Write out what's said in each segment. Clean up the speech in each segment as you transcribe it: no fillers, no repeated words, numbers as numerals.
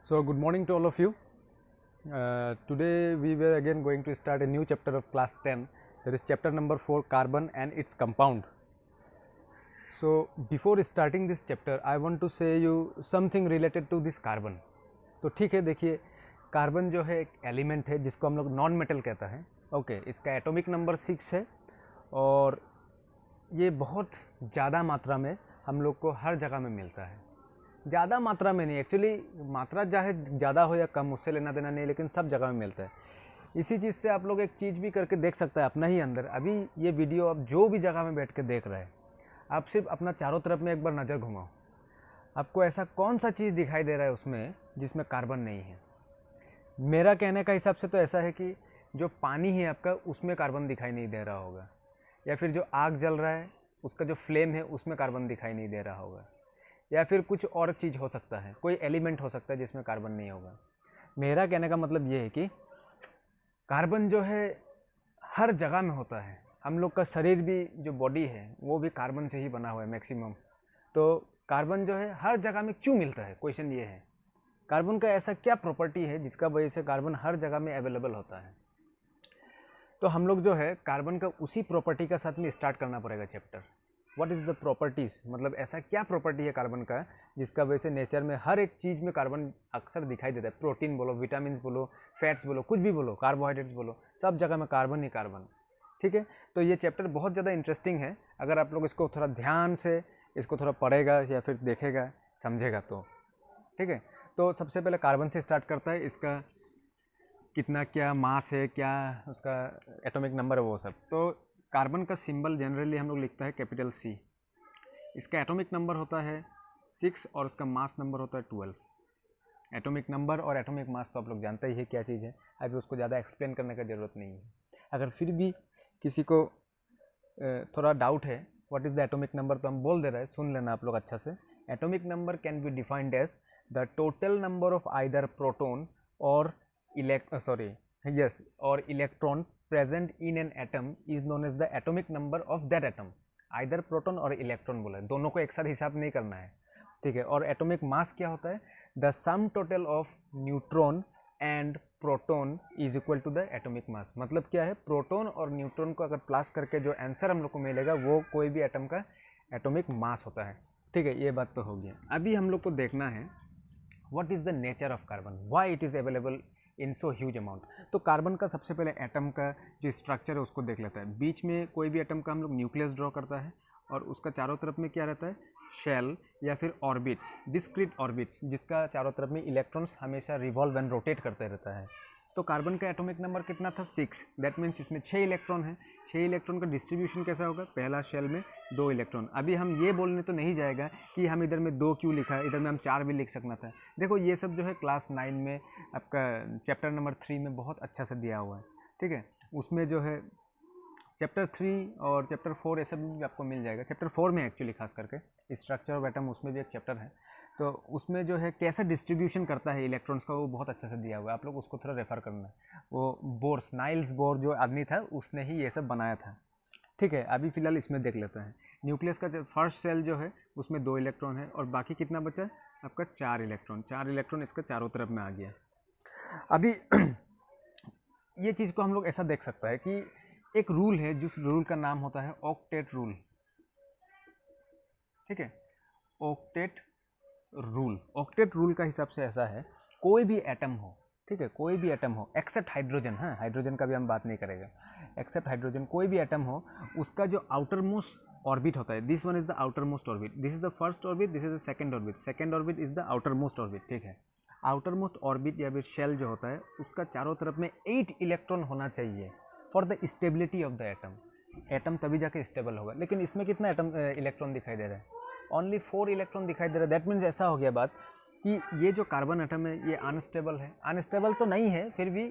So good morning to all of you. Today we were again going to start a new chapter of class 10. That is chapter number 4, carbon and its compound. So before starting this chapter I want to say you something related to this carbon. तो ठीक है, देखिए carbon जो है एक element है जिसको हम लोग नॉन मेटल कहता है. ओके, इसका एटॉमिक नंबर 6 है और ये बहुत ज़्यादा मात्रा में हम लोग को हर जगह में मिलता है. ज़्यादा मात्रा में नहीं, एक्चुअली मात्रा चाहे ज़्यादा हो या कम उससे लेना देना नहीं, लेकिन सब जगह में मिलता है. इसी चीज़ से आप लोग एक चीज़ भी करके देख सकते हैं अपना ही अंदर. अभी ये वीडियो आप जो भी जगह में बैठ के देख रहे हैं, आप सिर्फ अपना चारों तरफ में एक बार नज़र घुमाओ. आपको ऐसा कौन सा चीज़ दिखाई दे रहा है उसमें जिसमें कार्बन नहीं है? मेरा कहने का हिसाब से तो ऐसा है कि जो पानी है आपका उसमें कार्बन दिखाई नहीं दे रहा होगा, या फिर जो आग जल रहा है उसका जो फ्लेम है उसमें कार्बन दिखाई नहीं दे रहा होगा, या फिर कुछ और चीज़ हो सकता है, कोई एलिमेंट हो सकता है जिसमें कार्बन नहीं होगा. मेरा कहने का मतलब ये है कि कार्बन जो है हर जगह में होता है. हम लोग का शरीर भी जो बॉडी है वो भी कार्बन से ही बना हुआ है मैक्सिमम. तो कार्बन जो है हर जगह में क्यों मिलता है, क्वेश्चन ये है. कार्बन का ऐसा क्या प्रॉपर्टी है जिसका वजह से कार्बन हर जगह में अवेलेबल होता है? तो हम लोग जो है कार्बन का उसी प्रॉपर्टी का साथ में स्टार्ट करना पड़ेगा chapter. What is the properties, मतलब ऐसा क्या प्रॉपर्टी है कार्बन का जिसका वजह से नेचर में हर एक चीज़ में कार्बन अक्सर दिखाई देता है. प्रोटीन बोलो, विटामिन बोलो, फैट्स बोलो, कुछ भी बोलो, कार्बोहाइड्रेट्स बोलो, सब जगह में कार्बन ही कार्बन. ठीक है, तो ये चैप्टर बहुत ज़्यादा इंटरेस्टिंग है. अगर आप लोग इसको थोड़ा ध्यान से इसको थोड़ा पढ़ेगा या फिर देखेगा समझेगा तो ठीक है. तो सबसे पहले कार्बन से स्टार्ट करता है. इसका कितना क्या मास है, क्या उसका एटॉमिक नंबर है, वो सब. तो कार्बन का सिंबल जनरली हम लोग लिखता है कैपिटल C. इसका एटॉमिक नंबर होता है 6 और उसका मास नंबर होता है 12. एटॉमिक नंबर और एटॉमिक मास तो आप लोग जानते ही है क्या चीज़ है, अभी उसको ज़्यादा एक्सप्लेन करने का ज़रूरत नहीं है. अगर फिर भी किसी को थोड़ा डाउट है what is the atomic number, तो हम बोल दे रहे हैं, सुन लेना आप लोग अच्छा से. Atomic number can be defined as the total number of either proton और electron present in an atom is known as the atomic number of that atom. Either proton और इलेक्ट्रॉन बोला है, दोनों को एक साथ हिसाब नहीं करना है. ठीक है. और एटॉमिक मास क्या होता है? The sum total of neutron and proton is equal to the atomic mass. मतलब क्या है, प्रोटॉन और न्यूट्रॉन को अगर प्लस करके जो आंसर हम लोग को मिलेगा वो कोई भी एटम का एटॉमिक मास होता है. ठीक है, ये बात तो हो गया. अभी हम लोग को देखना है what is the nature of carbon, why it is available in so huge amount. तो कार्बन का सबसे पहले एटम का जो स्ट्रक्चर है उसको देख लेता है. बीच में कोई भी एटम का हम लोग न्यूक्लियस ड्रॉ करता है और उसका चारों तरफ में क्या रहता है, शेल या फिर ऑर्बिट्स, डिस्क्रीट ऑर्बिट्स, जिसका चारों तरफ में इलेक्ट्रॉन्स हमेशा रिवॉल्व एंड रोटेट करते रहता है. तो कार्बन का एटॉमिक नंबर कितना था? 6. दैट मीन्स इसमें 6 इलेक्ट्रॉन है. 6 इलेक्ट्रॉन का डिस्ट्रीब्यूशन कैसा होगा? पहला शेल में 2 इलेक्ट्रॉन. अभी हम ये बोलने तो नहीं जाएगा कि हम इधर में 2 क्यों लिखा है, इधर में हम 4 भी लिख सकना था. देखो ये सब जो है क्लास 9 में आपका चैप्टर नंबर 3 में बहुत अच्छा से दिया हुआ है. ठीक है, उसमें जो है चैप्टर 3 और चैप्टर 4 ये सब भी आपको मिल जाएगा. चैप्टर 4 में एक्चुअली खास करके स्ट्रक्चर ऑफ एटम, उसमें भी एक चैप्टर है. तो उसमें जो है कैसा डिस्ट्रीब्यूशन करता है इलेक्ट्रॉन्स का वो बहुत अच्छा से दिया हुआ है. आप लोग उसको थोड़ा रेफर करना है. वो बोर्स, नाइल्स बोर जो आदमी था उसने ही ये सब बनाया था. ठीक है, अभी फिलहाल इसमें देख लेते हैं. न्यूक्लियस का फर्स्ट सेल जो है उसमें 2 इलेक्ट्रॉन है और बाकी कितना बचा है आपका? 4 इलेक्ट्रॉन. 4 इलेक्ट्रॉन इसका चारों तरफ में आ गया. अभी ये चीज़ को हम लोग ऐसा देख सकता है कि एक रूल है जिस रूल का नाम होता है ऑक्टेट रूल. ठीक है, ऑक्टेट रूल. ऑक्टेट रूल का हिसाब से ऐसा है, कोई भी एटम हो, ठीक है, कोई भी एटम हो एक्सेप्ट हाइड्रोजन, हाँ हाइड्रोजन का भी हम बात नहीं करेंगे, एक्सेप्ट हाइड्रोजन, कोई भी एटम हो, उसका जो आउटर मोस्ट ऑर्बिट होता है, this one is the outer most orbit, this is the first orbit, this is the second orbit, second orbit is the outer most orbit. ठीक है, आउटर मोस्ट ऑर्बिट या फिर shell जो होता है उसका चारों तरफ में 8 इलेक्ट्रॉन होना चाहिए for the stability of the atom. Atom तभी जाके स्टेबल होगा. लेकिन इसमें कितना एटम इलेक्ट्रॉन दिखाई दे रहा है? ओनली 4 इलेक्ट्रॉन दिखाई दे रहा है. दैट मीन्स ऐसा हो गया बात कि ये जो कार्बन एटम है ये अनस्टेबल है. अनस्टेबल तो नहीं है, फिर भी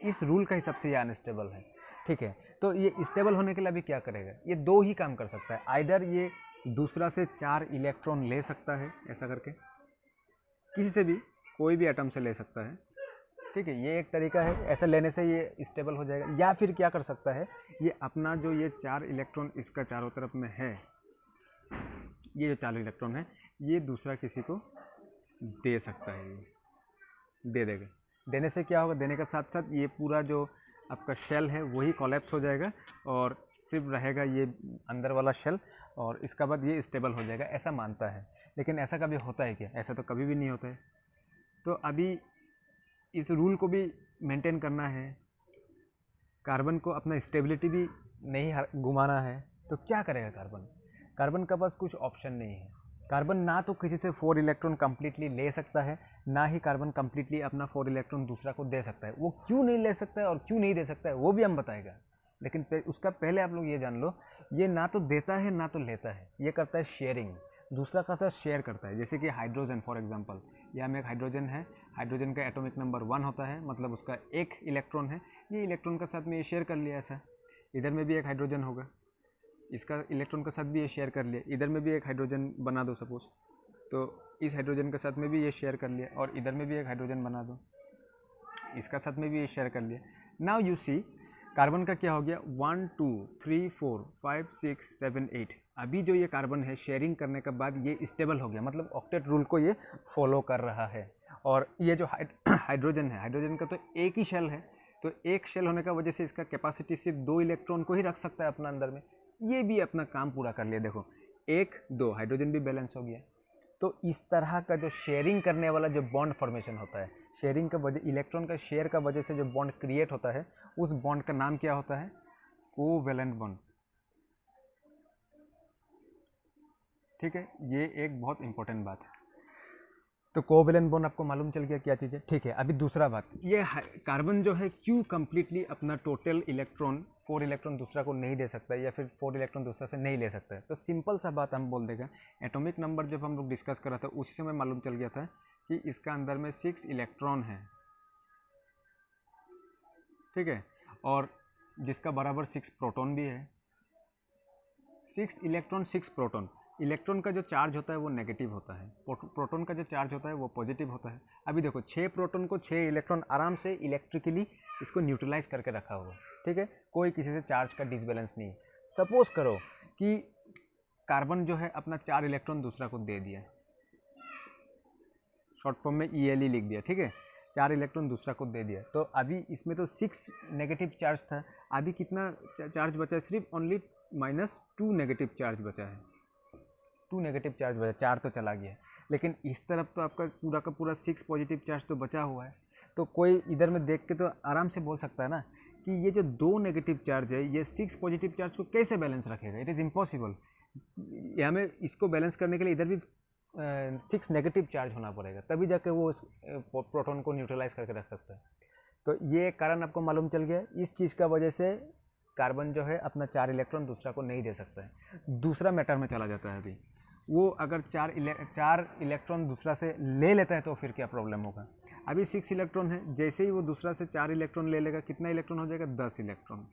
इस रूल का हिसाब से ये अनस्टेबल है. ठीक है, तो ये स्टेबल होने के लिए अभी क्या करेगा? ये 2 ही काम कर सकता है. आइदर ये दूसरा से 4 इलेक्ट्रॉन ले सकता है, ऐसा करके किसी से भी, कोई भी एटम से ले सकता है. ठीक है, ये एक तरीका है, ऐसा लेने से ये स्टेबल हो जाएगा. या फिर क्या कर सकता है, ये अपना जो ये 4 इलेक्ट्रॉन इसका चारों तरफ में है, ये जो 4 इलेक्ट्रॉन है ये दूसरा किसी को दे सकता है. दे देगा। देने से क्या होगा, देने के साथ साथ ये पूरा जो आपका शेल है वही कोलैप्स हो जाएगा और सिर्फ रहेगा ये अंदर वाला शेल, और इसका बाद ये स्टेबल हो जाएगा, ऐसा मानता है। लेकिन ऐसा कभी होता है क्या? ऐसा तो कभी भी नहीं होता है। तो अभी इस रूल को भी मेंटेन करना है, कार्बन को अपना स्टेबिलिटी भी नहीं घुमाना है, तो क्या करेगा कार्बन? कार्बन के पास कुछ ऑप्शन नहीं है। कार्बन ना तो किसी से 4 इलेक्ट्रॉन कम्प्लीटली ले सकता है, ना ही कार्बन कम्प्लीटली अपना 4 इलेक्ट्रॉन दूसरा को दे सकता है। वो क्यों नहीं ले सकता है और क्यों नहीं दे सकता है वो भी हम बताएगा, लेकिन उसका पहले आप लोग ये जान लो, ये ना तो देता है ना तो लेता है, ये करता है शेयरिंग, दूसरा का साथ शेयर करता है। जैसे कि हाइड्रोजन फॉर एग्जांपल, यहाँ में एक हाइड्रोजन है, हाइड्रोजन का एटॉमिक नंबर 1 होता है, मतलब उसका एक इलेक्ट्रॉन है, ये इलेक्ट्रॉन के साथ में ये शेयर कर लिया ऐसा। इधर में भी एक हाइड्रोजन होगा, इसका इलेक्ट्रॉन के साथ भी ये शेयर कर लिया, इधर में भी एक हाइड्रोजन बना दो सपोज, तो इस हाइड्रोजन के साथ में भी ये शेयर कर लिया, और इधर में भी एक हाइड्रोजन बना दो, इसका साथ में भी ये शेयर कर लिया। नाउ यू सी कार्बन का क्या हो गया, 1 2 3 4 5 6 7 8। अभी जो ये कार्बन है शेयरिंग करने के बाद ये स्टेबल हो गया, मतलब ऑक्टेट रूल को ये फॉलो कर रहा है। और ये जो हाइड्रोजन है, हाइड्रोजन का तो एक ही शेल है, तो एक शेल होने का वजह से इसका कैपेसिटी सिर्फ 2 इलेक्ट्रॉन को ही रख सकता है अपना अंदर में। ये भी अपना काम पूरा कर लिया, देखो 1 2 हाइड्रोजन भी बैलेंस हो गया। तो इस तरह का जो शेयरिंग करने वाला जो बॉन्ड फॉर्मेशन होता है, शेयरिंग का वजह, इलेक्ट्रॉन का शेयर का वजह से जो बॉन्ड क्रिएट होता है, उस बॉन्ड का नाम क्या होता है, कोवेलेंट बॉन्ड। ठीक है, ये एक बहुत इंपॉर्टेंट बात है। तो कोवेलेंट बॉन्ड आपको मालूम चल गया क्या चीज़ है। ठीक है, अभी दूसरा बात, ये कार्बन जो है क्यों कंप्लीटली अपना टोटल इलेक्ट्रॉन 4 इलेक्ट्रॉन दूसरा को नहीं दे सकता है, या फिर 4 इलेक्ट्रॉन दूसरा से नहीं ले सकता है। तो सिंपल सा बात हम बोल देगा, एटॉमिक नंबर जब हम लोग डिस्कस कर रहा था उसी समय मालूम चल गया था कि इसका अंदर में 6 इलेक्ट्रॉन है, ठीक है, और जिसका बराबर 6 प्रोटॉन भी है। 6 इलेक्ट्रॉन 6 प्रोटॉन। इलेक्ट्रॉन का जो चार्ज होता है वो नेगेटिव होता है, प्रोटॉन का जो चार्ज होता है वो पॉजिटिव होता है। अभी देखो 6 प्रोटॉन को 6 इलेक्ट्रॉन आराम से इलेक्ट्रिकली इसको न्यूट्रलाइज करके रखा हुआ, ठीक है, कोई किसी से चार्ज का डिसबैलेंस नहीं। सपोज करो कि कार्बन जो है अपना 4 इलेक्ट्रॉन दूसरा को दे दिया, शॉर्ट फॉर्म में ELE लिख दिया, ठीक है, 4 इलेक्ट्रॉन दूसरा को दे दिया। तो अभी इसमें तो 6 नेगेटिव चार्ज था, अभी कितना चार्ज बचा है, सिर्फ ओनली -2 नेगेटिव चार्ज बचा है, 2 नेगेटिव चार्ज बचा, 4 तो चला गया। लेकिन इस तरफ तो आपका पूरा का पूरा 6 पॉजिटिव चार्ज तो बचा हुआ है। तो कोई इधर में देख के तो आराम से बोल सकता है ना कि ये जो 2 नेगेटिव चार्ज है ये 6 पॉजिटिव चार्ज को कैसे बैलेंस रखेगा, इट इज़ इम्पॉसिबल। यहाँ में इसको बैलेंस करने के लिए इधर भी 6 नेगेटिव चार्ज होना पड़ेगा, तभी जाके वो उस प्रोटॉन को न्यूट्रलाइज करके रख सकता है। तो ये कारण आपको मालूम चल गया, इस चीज़ का वजह से कार्बन जो है अपना 4 इलेक्ट्रॉन दूसरा को नहीं दे सकता है। दूसरा मैटर में चला जाता है, अभी वो अगर 4 इलेक्ट्रॉन दूसरा से ले लेता है तो फिर क्या प्रॉब्लम होगा। अभी 6 इलेक्ट्रॉन है, जैसे ही वो दूसरा से 4 इलेक्ट्रॉन ले लेगा, कितना इलेक्ट्रॉन हो जाएगा, 10 इलेक्ट्रॉन।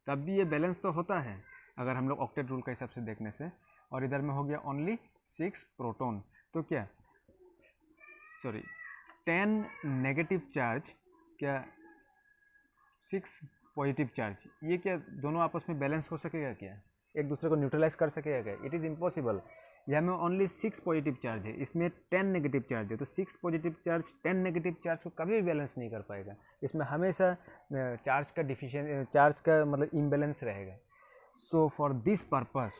तब भी ये बैलेंस तो होता है अगर हम लोग ऑक्टेट रूल के हिसाब से देखने से। और इधर में हो गया ओनली 6 प्रोटॉन, तो क्या 10 नेगेटिव चार्ज, क्या 6 पॉजिटिव चार्ज, ये क्या दोनों आपस में बैलेंस हो सकेगा क्या, एक दूसरे को न्यूट्रलाइज कर सकेगा क्या, इट इज़ इम्पॉसिबल। यहाँ में ओनली 6 पॉजिटिव चार्ज है, इसमें 10 नेगेटिव चार्ज है, तो 6 पॉजिटिव चार्ज 10 नेगेटिव चार्ज को कभी भी बैलेंस नहीं कर पाएगा। इसमें हमेशा चार्ज का चार्ज का मतलब इम्बैलेंस रहेगा। सो फॉर दिस पर्पस,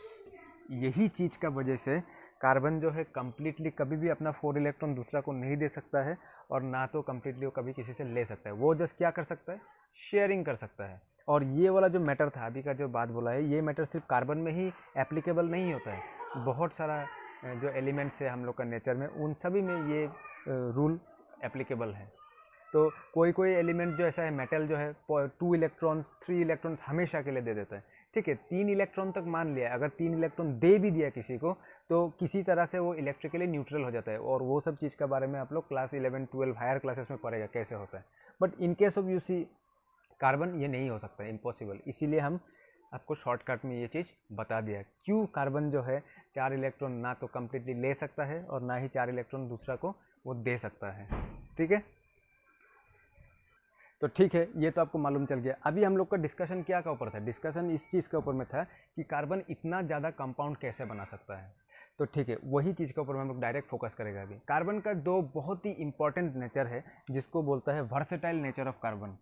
यही चीज़ का वजह से कार्बन जो है कम्प्लीटली कभी भी अपना 4 इलेक्ट्रॉन दूसरा को नहीं दे सकता है, और ना तो कम्प्लीटली वो कभी किसी से ले सकता है। वो जस्ट क्या कर सकता है, शेयरिंग कर सकता है। और ये वाला जो मैटर था अभी का जो बात बोला है, ये मैटर सिर्फ कार्बन में ही एप्लीकेबल नहीं होता है, बहुत सारा जो एलिमेंट्स है हम लोग का नेचर में, उन सभी में ये रूल एप्लीकेबल है। तो कोई कोई एलिमेंट जो ऐसा है, मेटल जो है 2 इलेक्ट्रॉन्स 3 इलेक्ट्रॉन्स हमेशा के लिए दे देता है, ठीक है, 3 इलेक्ट्रॉन तक मान लिया, अगर 3 इलेक्ट्रॉन दे भी दिया किसी को तो किसी तरह से वो इलेक्ट्रिकली न्यूट्रल हो जाता है। और वो सब चीज़ के बारे में आप लोग क्लास 11 12 हायर क्लासेस में पढ़ेगा कैसे होता है। But in case of UC carbon ये नहीं हो सकता है, इम्पॉसिबल। इसीलिए हम आपको शॉर्टकट में ये चीज़ बता दिया, क्यों कार्बन जो है 4 इलेक्ट्रॉन ना तो कम्प्लीटली ले सकता है और ना ही 4 इलेक्ट्रॉन दूसरा को वो दे सकता है, ठीक है। तो ठीक है, ये तो आपको मालूम चल गया। अभी हम लोग का डिस्कशन क्या का ऊपर था, डिस्कशन इस चीज़ के ऊपर में था कि कार्बन इतना ज़्यादा कंपाउंड कैसे बना सकता है। तो ठीक है, वही चीज़ के ऊपर हम लोग डायरेक्ट फोकस करेगा अभी। कार्बन का दो बहुत ही इंपॉर्टेंट नेचर है जिसको बोलता है वर्सेटाइल नेचर ऑफ कार्बन।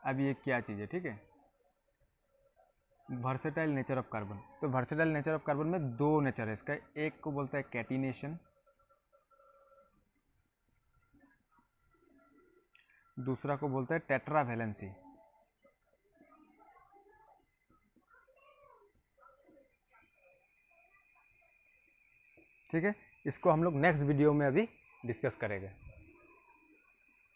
अब ये क्या चीज़ है, ठीक है, वर्सेटाइल नेचर ऑफ कार्बन। तो वर्सेटाइल नेचर ऑफ कार्बन में दो नेचर है इसका, एक को बोलता है कैटिनेशन, दूसरा को बोलता है टेट्रावैलेंसी। ठीक है, इसको हम लोग नेक्स्ट वीडियो में अभी डिस्कस करेंगे।